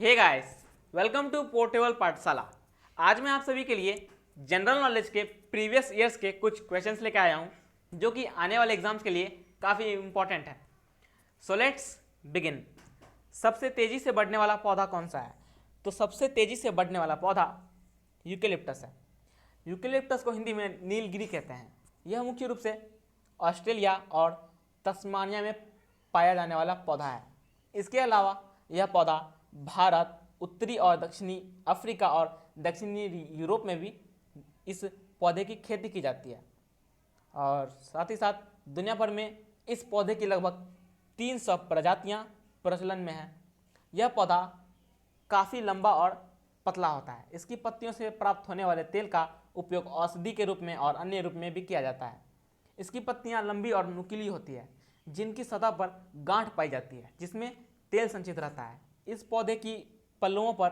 Hey guys, welcome to portable Pathshala. आज मैं आप सभी के लिए जनरल नॉलेज के प्रीवियस ईयर्स के कुछ क्वेश्चंस लेकर आया हूं जो कि आने वाले एग्जाम्स के लिए काफ़ी इंपॉर्टेंट है। So let's begin. सबसे तेजी से बढ़ने वाला पौधा कौन सा है? तो सबसे तेजी से बढ़ने वाला पौधा यूकेलिप्टस है। यूकेलिप्टस को हिंदी में नीलगिरी कहते हैं। यह मुख्य रूप से ऑस्ट्रेलिया और तस्मानिया में पाया जाने वाला पौधा है। इसके अलावा यह पौधा भारत, उत्तरी और दक्षिणी अफ्रीका और दक्षिणी यूरोप में भी इस पौधे की खेती की जाती है और साथ ही साथ दुनिया भर में इस पौधे की लगभग 300 प्रजातियां प्रचलन में हैं। यह पौधा काफ़ी लंबा और पतला होता है। इसकी पत्तियों से प्राप्त होने वाले तेल का उपयोग औषधि के रूप में और अन्य रूप में भी किया जाता है। इसकी पत्तियां लंबी और नुकीली होती है जिनकी सतह पर गांठ पाई जाती है जिसमें तेल संचित रहता है। इस पौधे की पल्लवों पर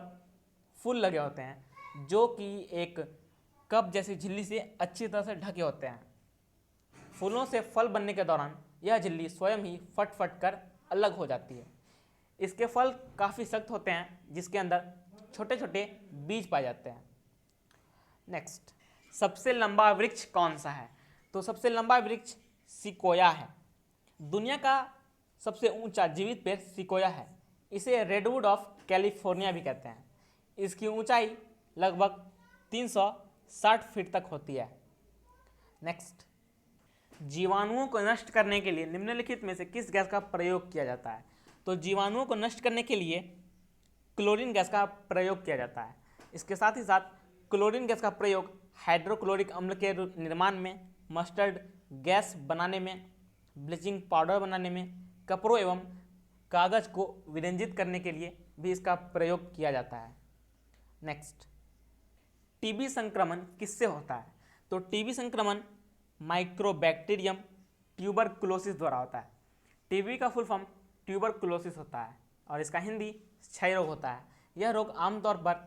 फूल लगे होते हैं जो कि एक कप जैसी झिल्ली से अच्छी तरह से ढके होते हैं। फूलों से फल बनने के दौरान यह झिल्ली स्वयं ही फट फट कर अलग हो जाती है। इसके फल काफ़ी सख्त होते हैं जिसके अंदर छोटे छोटे बीज पाए जाते हैं। नेक्स्ट, सबसे लंबा वृक्ष कौन सा है? तो सबसे लंबा वृक्ष सिकोया है। दुनिया का सबसे ऊंचा जीवित पेड़ सिकोया है। इसे रेडवुड ऑफ कैलिफोर्निया भी कहते हैं। इसकी ऊंचाई लगभग 360 फीट तक होती है। नेक्स्ट, जीवाणुओं को नष्ट करने के लिए निम्नलिखित में से किस गैस का प्रयोग किया जाता है? तो जीवाणुओं को नष्ट करने के लिए क्लोरीन गैस का प्रयोग किया जाता है। इसके साथ ही साथ क्लोरीन गैस का प्रयोग हाइड्रोक्लोरिक अम्ल के निर्माण में, मस्टर्ड गैस बनाने में, ब्लीचिंग पाउडर बनाने में, कपड़ों एवं कागज को विरंजित करने के लिए भी इसका प्रयोग किया जाता है। नेक्स्ट, टीबी संक्रमण किससे होता है? तो टीबी संक्रमण माइक्रोबैक्टीरियम ट्यूबरकुलोसिस द्वारा होता है। टीबी का फुल फॉर्म ट्यूबरकुलोसिस होता है और इसका हिंदी क्षय रोग होता है। यह रोग आमतौर पर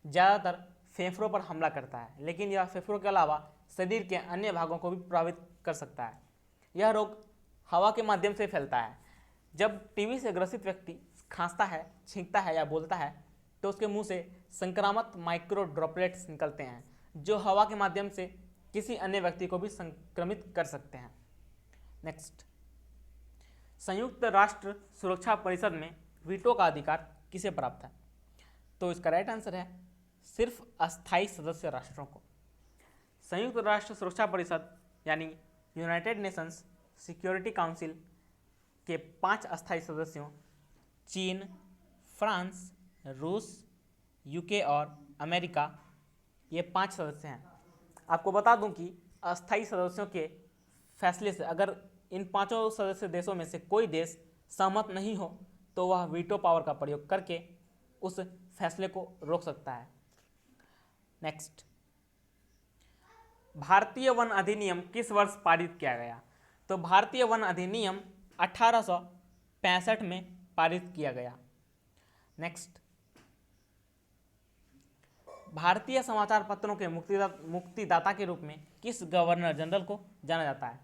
ज़्यादातर फेफड़ों पर हमला करता है, लेकिन यह फेफड़ों के अलावा शरीर के अन्य भागों को भी प्रभावित कर सकता है। यह रोग हवा के माध्यम से फैलता है। जब टीबी से ग्रसित व्यक्ति खांसता है, छींकता है या बोलता है तो उसके मुंह से संक्रामक माइक्रो ड्रॉपलेट्स निकलते हैं जो हवा के माध्यम से किसी अन्य व्यक्ति को भी संक्रमित कर सकते हैं। नेक्स्ट, संयुक्त राष्ट्र सुरक्षा परिषद में वीटो का अधिकार किसे प्राप्त है? तो इसका राइट आंसर है सिर्फ अस्थायी सदस्य राष्ट्रों को। संयुक्त राष्ट्र सुरक्षा परिषद यानी यूनाइटेड नेशंस सिक्योरिटी काउंसिल के 5 अस्थायी सदस्यों चीन, फ्रांस, रूस, यूके और अमेरिका, ये 5 सदस्य हैं। आपको बता दूं कि अस्थायी सदस्यों के फैसले से अगर इन 5 सदस्य देशों में से कोई देश सहमत नहीं हो तो वह वीटो पावर का प्रयोग करके उस फैसले को रोक सकता है। नेक्स्ट, भारतीय वन अधिनियम किस वर्ष पारित किया गया? तो भारतीय वन अधिनियम 1865 में पारित किया गया। नेक्स्ट, भारतीय समाचार पत्रों के मुक्तिदाता के रूप में किस गवर्नर जनरल को जाना जाता है?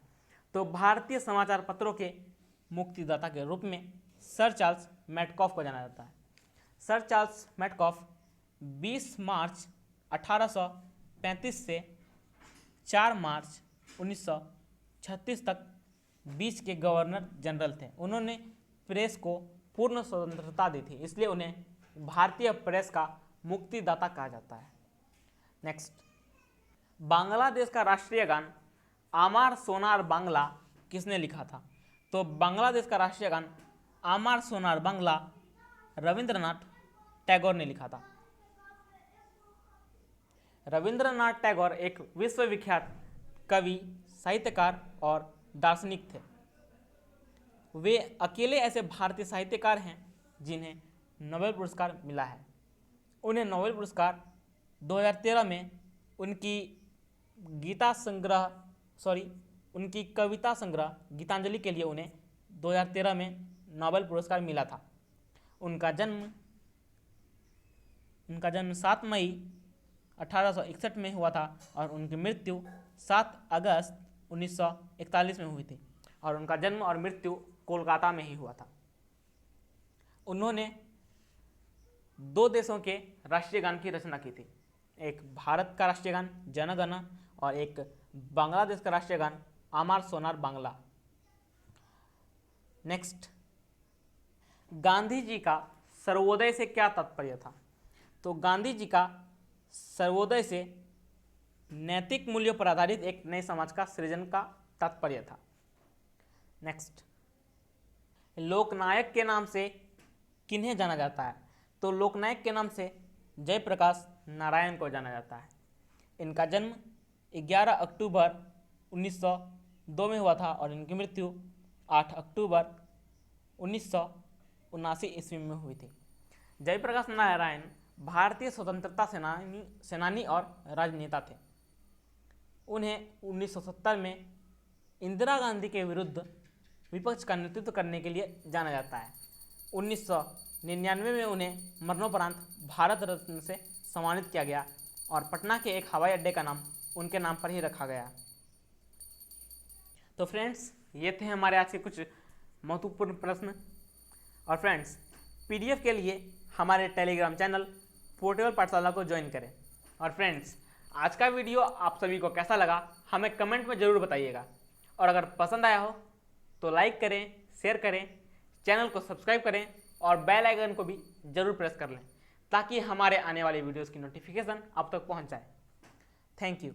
तो भारतीय समाचार पत्रों के मुक्तिदाता के रूप में सर चार्ल्स मैटकॉफ को जाना जाता है। सर चार्ल्स मैटकॉफ 20 मार्च 1835 से 4 मार्च 1936 तक बीच के गवर्नर जनरल थे। उन्होंने प्रेस को पूर्ण स्वतंत्रता दी थी, इसलिए उन्हें भारतीय प्रेस का मुक्तिदाता कहा जाता है। नेक्स्ट, बांग्लादेश का राष्ट्रीय गान आमार सोनार बांग्ला किसने लिखा था? तो बांग्लादेश का राष्ट्रीय गान आमार सोनार बांग्ला रविंद्रनाथ टैगोर ने लिखा था। रविंद्रनाथ टैगोर एक विश्वविख्यात कवि, साहित्यकार और दार्शनिक थे। वे अकेले ऐसे भारतीय साहित्यकार हैं जिन्हें नोबेल पुरस्कार मिला है। उन्हें नोबेल पुरस्कार 2013 में उनकी कविता संग्रह गीतांजलि के लिए उन्हें 2013 में नोबेल पुरस्कार मिला था। उनका जन्म 7 मई 1861 में हुआ था और उनकी मृत्यु 7 अगस्त 1941 में हुई थी और उनका जन्म और मृत्यु कोलकाता में ही हुआ था। उन्होंने दो देशों के राष्ट्रीय गान की रचना की थी? एक भारत का राष्ट्रीय गान जन गण और एक बांग्लादेश का राष्ट्रीय गान आमार सोनार बांग्ला। नेक्स्ट, गांधी जी का सर्वोदय से क्या तात्पर्य था? तो गांधी जी का सर्वोदय से नैतिक मूल्यों पर आधारित एक नए समाज का सृजन का तात्पर्य था। नेक्स्ट, लोकनायक के नाम से किन्हें जाना जाता है? तो लोकनायक के नाम से जयप्रकाश नारायण को जाना जाता है। इनका जन्म 11 अक्टूबर 1902 में हुआ था और इनकी मृत्यु 8 अक्टूबर 1979 ईस्वी में हुई थी। जयप्रकाश नारायण भारतीय स्वतंत्रता सेनानी और राजनेता थे। उन्हें 1970 में इंदिरा गांधी के विरुद्ध विपक्ष का नेतृत्व करने के लिए जाना जाता है। 1999 में उन्हें मरणोपरांत भारत रत्न से सम्मानित किया गया और पटना के एक हवाई अड्डे का नाम उनके नाम पर ही रखा गया। तो फ्रेंड्स, ये थे हमारे आज के कुछ महत्वपूर्ण प्रश्न। और फ्रेंड्स, पीडीएफ के लिए हमारे टेलीग्राम चैनल पोर्टेबल पाठशाला को ज्वाइन करें। और फ्रेंड्स, आज का वीडियो आप सभी को कैसा लगा हमें कमेंट में ज़रूर बताइएगा। और अगर पसंद आया हो तो लाइक करें, शेयर करें, चैनल को सब्सक्राइब करें और बेल आइकन को भी ज़रूर प्रेस कर लें ताकि हमारे आने वाले वीडियोज़ की नोटिफिकेशन आप तक पहुंच जाए। Thank you.